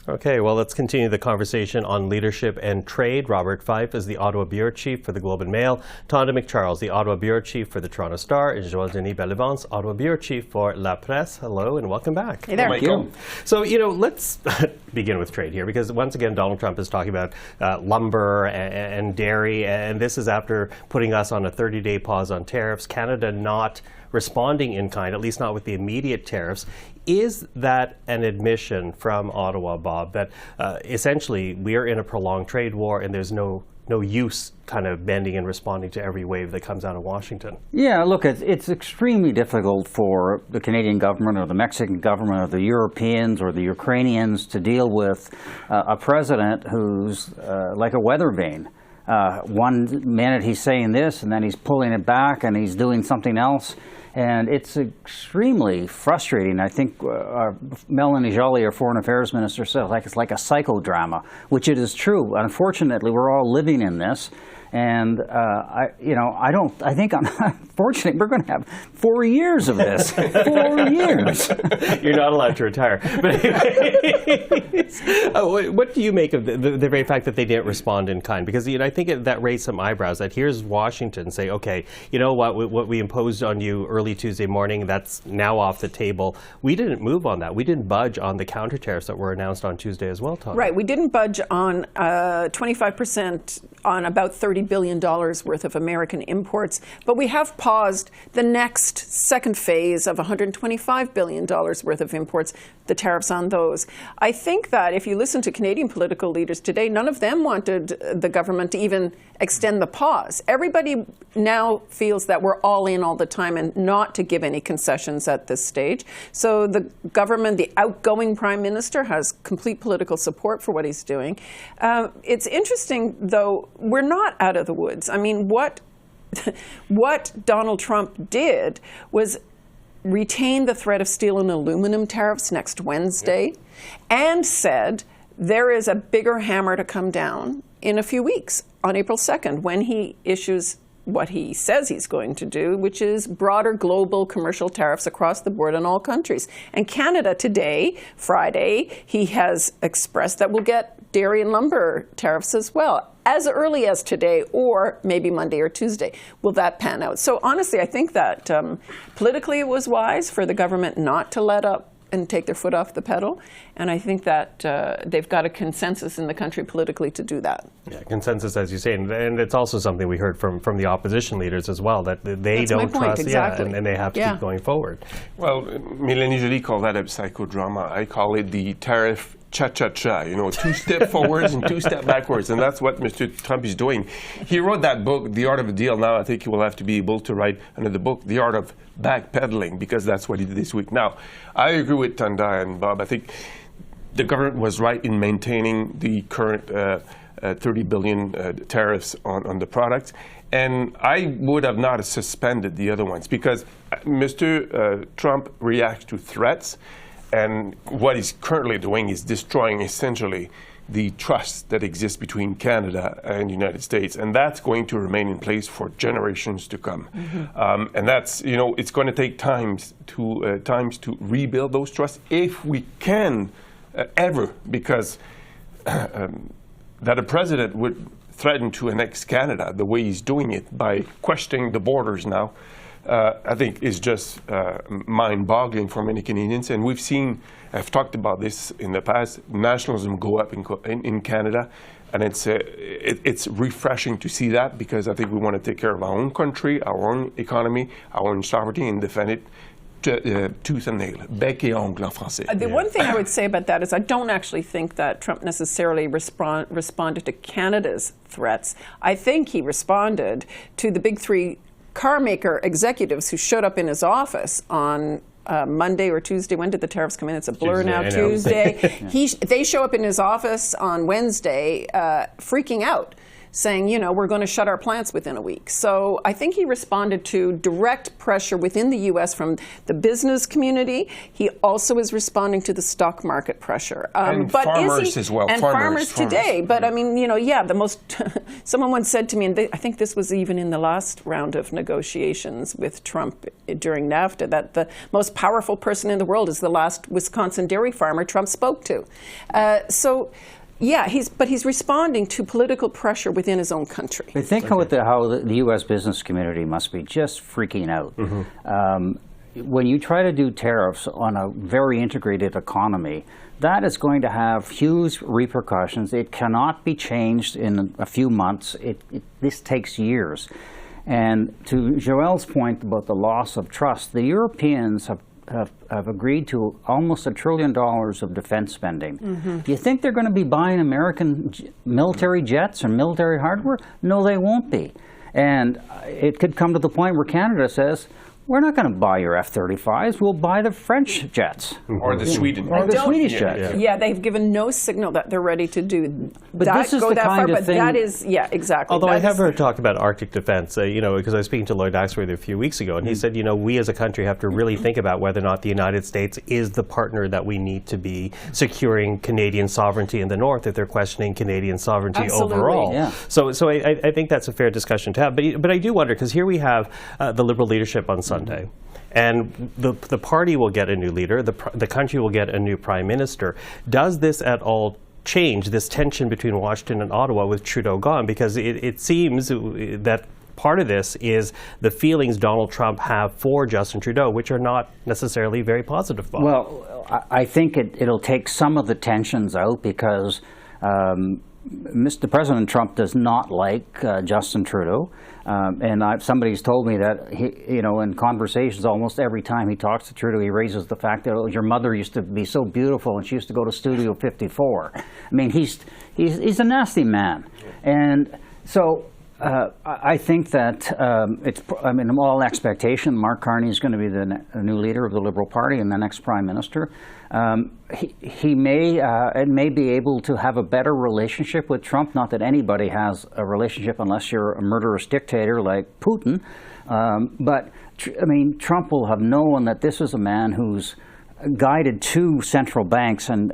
Okay, well, let's continue the conversation on leadership and trade. Robert Fife is the Ottawa Bureau Chief for the Globe and Mail, Tonda MacCharles, the Ottawa Bureau Chief for the Toronto Star, and Joël-Denis Bellavance, Ottawa Bureau Chief for La Presse. Hello and welcome back. Hey there. Thank you. So, let's begin with trade here, because once again, Donald Trump is talking about lumber and dairy, and this is after putting us on a 30-day pause on tariffs, Canada not responding in kind, at least not with the immediate tariffs. Is that an admission from Ottawa, Bob, that essentially we are in a prolonged trade war and there's no use kind of bending and responding to every wave that comes out of Washington? Yeah, look, it's extremely difficult for the Canadian government or the Mexican government or the Europeans or the Ukrainians to deal with a president who's like a weather vane. One minute he's saying this, and then he's pulling it back, and he's doing something else. And it's extremely frustrating. I think Mélanie Joly, our Foreign Affairs Minister, said it's like a psychodrama, which it is true. Unfortunately, we're all living in this. And unfortunately, we're going to have 4 years of this. 4 years. You're not allowed to retire. But what do you make of the very fact that they didn't respond in kind? Because I think that raised some eyebrows. That here's Washington say, okay, you know what we imposed on you early Tuesday morning, that's now off the table. We didn't move on that. We didn't budge on the counter tariffs that were announced on Tuesday as well, Tom. Right. We didn't budge on 25% on about $30 billion worth of American imports, but we have paused the next second phase of $125 billion worth of imports, the tariffs on those. I think that if you listen to Canadian political leaders today, none of them wanted the government to even extend the pause. Everybody now feels that we're all in all the time and not to give any concessions at this stage. So the government, the outgoing Prime Minister, has complete political support for what he's doing. It's interesting, though, we're not out of the woods. I mean, what Donald Trump did was retain the threat of steel and aluminum tariffs next Wednesday, and said there is a bigger hammer to come down in a few weeks, on April 2nd, when he issues what he says he's going to do, which is broader global commercial tariffs across the board in all countries. And Canada today, Friday, he has expressed that we'll get dairy and lumber tariffs as well, as early as today, or maybe Monday or Tuesday. Will that pan out? So honestly, I think that politically it was wise for the government not to let up and take their foot off the pedal. And I think that they've got a consensus in the country politically to do that. Yeah, consensus, as you say. And it's also something we heard from the opposition leaders as well, that they That's don't my point, trust, exactly. and they have to keep going forward. Well, Mélanie Joly called that a psychodrama. I call it the tariff cha-cha-cha, 2 steps forwards and 2 steps backwards, and that's what Mr. Trump is doing. He wrote that book, The Art of a Deal. Now I think he will have to be able to write another book, The Art of Backpedaling, because that's what he did this week. Now, I agree with Tonda and Bob. I think the government was right in maintaining the current $30 billion tariffs on the products, and I would have not suspended the other ones, because Mr. Trump reacts to threats. And what he's currently doing is destroying essentially the trust that exists between Canada and the United States, and that's going to remain in place for generations to come. Mm-hmm. And that's, it's going to take times to rebuild those trusts, if we can ever, because that a president would threaten to annex Canada the way he's doing it by questioning the borders now, I think is just mind-boggling for many Canadians. And we've seen, I've talked about this in the past, nationalism go up in Canada, and it's refreshing to see that, because I think we want to take care of our own country, our own economy, our own sovereignty, and defend it tooth and nail, bec et ongle en français. The one thing I would say about that is I don't actually think that Trump necessarily responded to Canada's threats. I think he responded to the big three car maker executives who showed up in his office on Monday or Tuesday. When did the tariffs come in? It's a blur now. Tuesday. They show up in his office on Wednesday freaking out saying, we're going to shut our plants within a week. So I think he responded to direct pressure within the U.S. from the business community. He also is responding to the stock market pressure. And but farmers as well. And farmers today. But I mean, the most, someone once said to me, and I think this was even in the last round of negotiations with Trump during NAFTA, that the most powerful person in the world is the last Wisconsin dairy farmer Trump spoke to. Yeah, he's responding to political pressure within his own country. I think how the U.S. business community must be just freaking out. When you try to do tariffs on a very integrated economy, that is going to have huge repercussions. It cannot be changed in a few months. This takes years. And to Joel's point about the loss of trust, the Europeans have agreed to almost $1 trillion of defense spending. Do you think they're going to be buying American military jets or military hardware? No, they won't be. And it could come to the point where Canada says, we're not going to buy your F-35s. We'll buy the French jets. Or the Sweden. Or the Swedish jets. Yeah, they've given no signal that they're ready to do but that, this is go the that kind far. of But thing, that is, yeah, exactly. Although that I have heard talk about Arctic defense, because I was speaking to Lloyd Axworthy a few weeks ago, and he said, we as a country have to really think about whether or not the United States is the partner that we need to be securing Canadian sovereignty in the North if they're questioning Canadian sovereignty Absolutely. overall. Yeah. So I think that's a fair discussion to have. But I do wonder, because here we have the Liberal leadership on Sunday. And the party will get a new leader, the country will get a new prime minister. Does this at all change this tension between Washington and Ottawa with Trudeau gone? Because it seems that part of this is the feelings Donald Trump have for Justin Trudeau, which are not necessarily very positive. Bob. Well, I think it'll take some of the tensions out because Mr. President Trump does not like Justin Trudeau. And somebody's told me that in conversations, almost every time he talks to Trudeau, he raises the fact that your mother used to be so beautiful and she used to go to Studio 54. I mean, he's a nasty man, and so I think that all expectation, Mark Carney is going to be the new leader of the Liberal Party and the next Prime Minister. He may be able to have a better relationship with Trump. Not that anybody has a relationship unless you're a murderous dictator like Putin. But Trump will have known that this is a man who's guided two central banks, and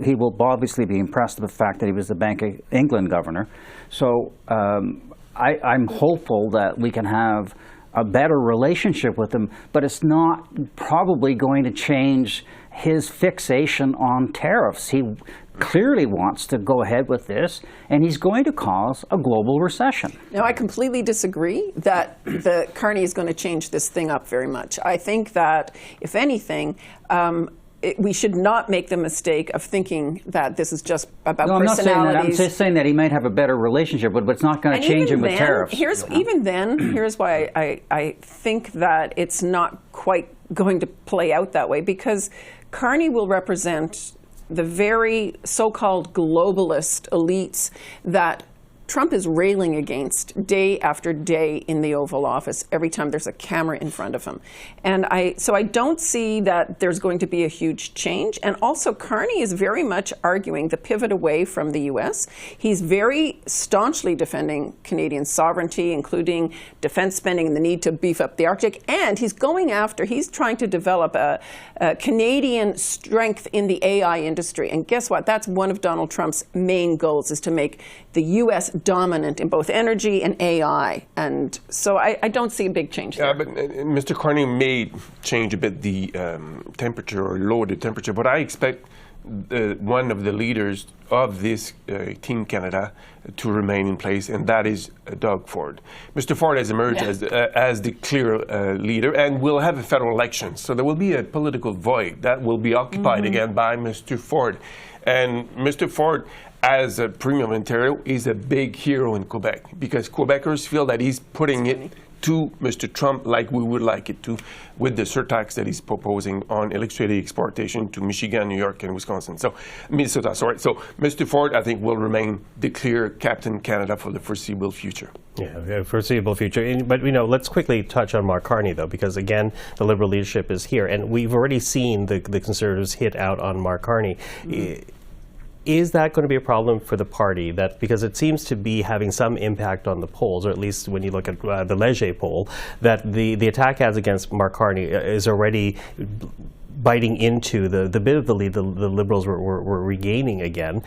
he will obviously be impressed with the fact that he was the Bank of England governor. So I'm hopeful that we can have a better relationship with him, but it's not probably going to change his fixation on tariffs. He clearly wants to go ahead with this, and he's going to cause a global recession. Now, I completely disagree that the Carney is going to change this thing up very much. I think that, if anything, we should not make the mistake of thinking that this is just about personalities. I'm not saying that. I'm just saying that he might have a better relationship, but it's not going to change him with tariffs. Here's why I think that it's not quite going to play out that way, because Carney will represent the very so-called globalist elites that Trump is railing against day after day in the Oval Office every time there's a camera in front of him. And so I don't see that there's going to be a huge change. And also, Carney is very much arguing the pivot away from the U.S. He's very staunchly defending Canadian sovereignty, including defense spending and the need to beef up the Arctic. And he's trying to develop a Canadian strength in the AI industry. And guess what? That's one of Donald Trump's main goals, is to make the U.S. dominant in both energy and AI. And so I don't see a big change there. But Mr. Carney may change a bit the temperature or lower the temperature, but I expect one of the leaders of this Team Canada to remain in place, and that is Doug Ford. Mr. Ford has emerged as the clear leader, and we'll have a federal election. So there will be a political void that will be occupied again by Mr. Ford. And Mr. Ford, as a Premier of Ontario, is a big hero in Quebec, because Quebecers feel that he's putting it to Mr. Trump like we would like it to, with the surtax that he's proposing on electricity exportation to Michigan, New York, and Wisconsin. So, Minnesota, sorry. So, Mr. Ford, I think, will remain the clear Captain Canada for the foreseeable future. Yeah, foreseeable future. But let's quickly touch on Mark Carney, though, because again, the Liberal leadership is here, and we've already seen the Conservatives hit out on Mark Carney. Is that going to be a problem for the party? That because it seems to be having some impact on the polls, or at least when you look at the Leger poll, that the attack ads against Mark Carney is already biting into the bit of the lead the Liberals were regaining again.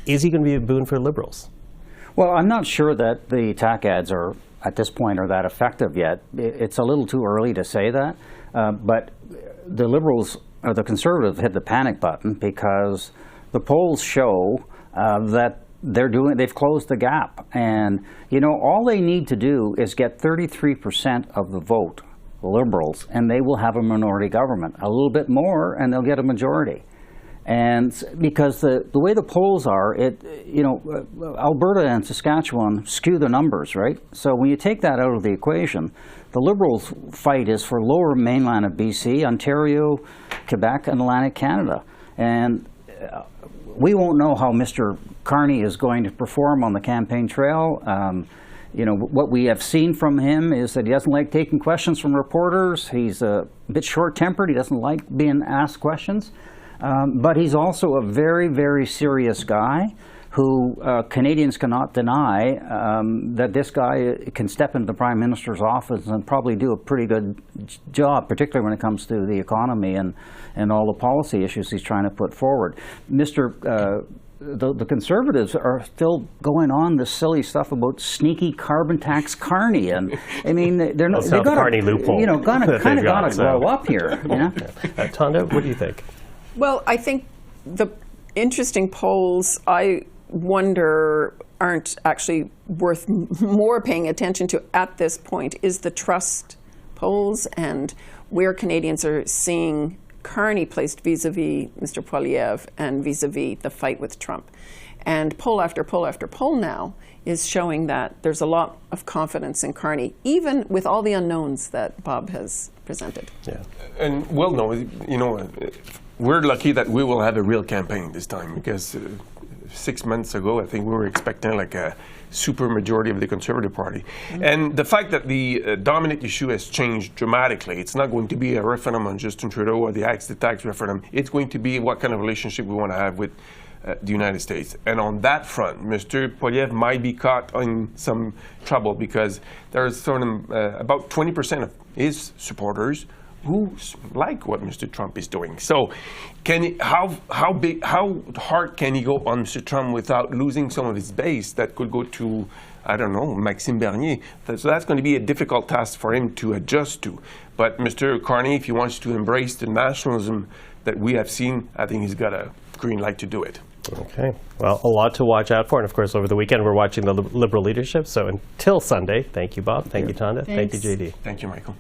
Is he going to be a boon for Liberals? Well, I'm not sure that the attack ads are, at this point, are that effective yet. It's a little too early to say that. But the Liberals, or the Conservatives, hit the panic button because the polls show that they've closed the gap. And, you know, all they need to do is get 33% of the vote, the Liberals, and they will have a minority government. A little bit more, and they'll get a majority. And because the way the polls are, Alberta and Saskatchewan skew the numbers, right? So when you take that out of the equation, the Liberals' fight is for lower mainland of BC, Ontario, Quebec, and Atlantic Canada. And we won't know how Mr. Carney is going to perform on the campaign trail. What we have seen from him is that he doesn't like taking questions from reporters. He's a bit short-tempered. He doesn't like being asked questions. But he's also a very, very serious guy who Canadians cannot deny that this guy can step into the Prime Minister's office and probably do a pretty good job, particularly when it comes to the economy and all the policy issues he's trying to put forward. The Conservatives are still going on this silly stuff about sneaky carbon tax Carney, and I mean they're not. They've got Carney loophole. Kind of got to grow up here. You know? Tonda, what do you think? Well, I think the interesting polls, I wonder, aren't actually worth more paying attention to at this point is the trust polls and where Canadians are seeing Carney placed vis-a-vis Mr. Poilievre and vis-a-vis the fight with Trump. And poll after poll after poll now is showing that there's a lot of confidence in Carney, even with all the unknowns that Bob has presented. Yeah. And well, no, we're lucky that we will have a real campaign this time because 6 months ago, I think we were expecting like a super majority of the Conservative Party. Mm-hmm. And the fact that the dominant issue has changed dramatically, it's not going to be a referendum on Justin Trudeau or the tax referendum. It's going to be what kind of relationship we want to have with the United States. And on that front, Mr. Poilievre might be caught in some trouble because there's sort of about 20% of his supporters who like what Mr. Trump is doing. So, how hard can he go on Mr. Trump without losing some of his base that could go to, I don't know, Maxime Bernier? So that's going to be a difficult task for him to adjust to. But Mr. Carney, if he wants to embrace the nationalism that we have seen, I think he's got a green light to do it. Okay. Well, a lot to watch out for. And of course, over the weekend, we're watching the Liberal leadership. So until Sunday, thank you, Bob. Thank you, Tonda. Thank you, JD. Thank you, Michael.